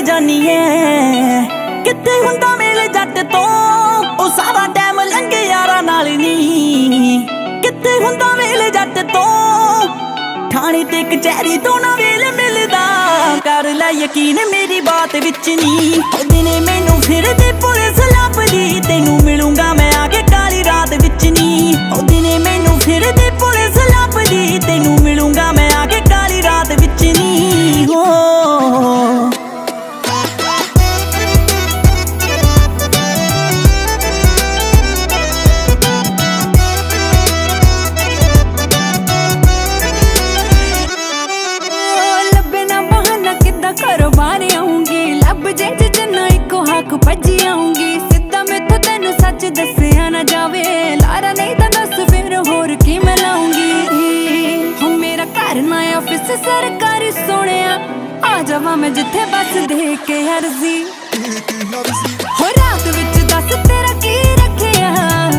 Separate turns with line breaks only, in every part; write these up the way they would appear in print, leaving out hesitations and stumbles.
जानी है किथे हुंदा मेल जट तो ओ सारा टाइम लंघे यारा नाल नी किथे हुंदा मेल जट तो ठाणे ते कचहरी तो ना वेल मिलदा कर लै यकीन मेरी बात विच नी दिने मैनू फिरदी पुलिस लभदी तैनू मिलूंगा मैं आके काली रात विच नी दिने मैनू फिरदी पुलिस लभदी तैनू मिलूंगा मैं आके काली रात विच नी हो भजी आऊंगी सीधा मैथों तेनू सच दसिया ना जावे लारा नहीं तो दस फिर होर की मैं लाऊंगी हो मेरा घर ना ऑफिस सरकारी सोने आ जावा मैं जिथे बस दे के अर्जी हो रात विच दस तेरा की रखिया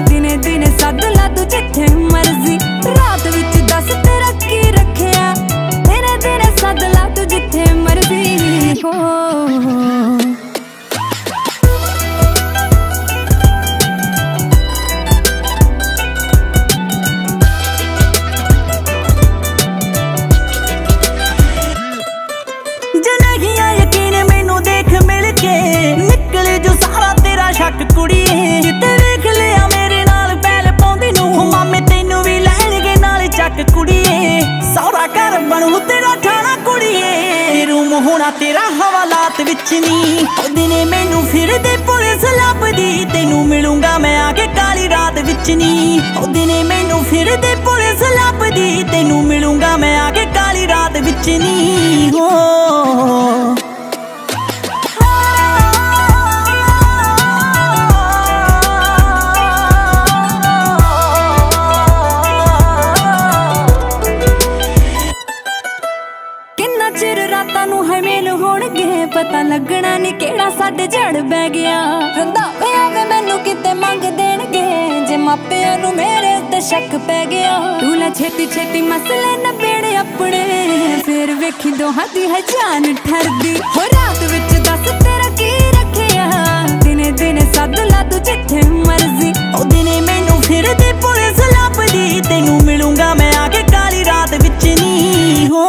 दिने दिने सद ला तू जिथे मर्जी रात विच दस तेरा की रखिया दिने दिने सद ला तू जिथे मर्जी हो शक कुड़िए जिते वेख लिया मेरे नाल पैल पाउंदी नूं मामे तैनू भी लैणगे नाल चक कुड़िए सौरा घर बनू तेरा ठाणा कुड़िए रूम होना तेरा हवालात विच नी दिने मैनू फिरदे पुलिस लभदी तैनू मिलूंगा मैं आके काली रात विच नी दिने मैनू फिरदे पुलिस लभदी तैनू मिलूंगा मैं आके काली रात विच नी हो पता लगना नी केड़ा साडे जड़ बह गया रंधावे आवे मैनू किते मंग देणगे जे मापियां नू मेरे उत्ते शक पै गया तू ला छेती छेती मसले नबेड़े अपने फिर वेखी दोहां दी है जान ठरदी हो रात विच दस तेरा की रखिया दिने दिने सद ला तू जिथे मर्जी ओ दिने मैनू फिरदी पुलिस लभदी तैनू मिलूंगा मैं आके काली रात विच नी हो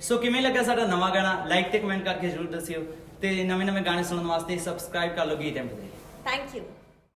सो किवें लगा साडा नवा गाना लाइक ते कमेंट करके जरूर दसियो ते नवे नवे गाने सुनने वास्ते सबसक्राइब कर लो गीत एम।
Thank you.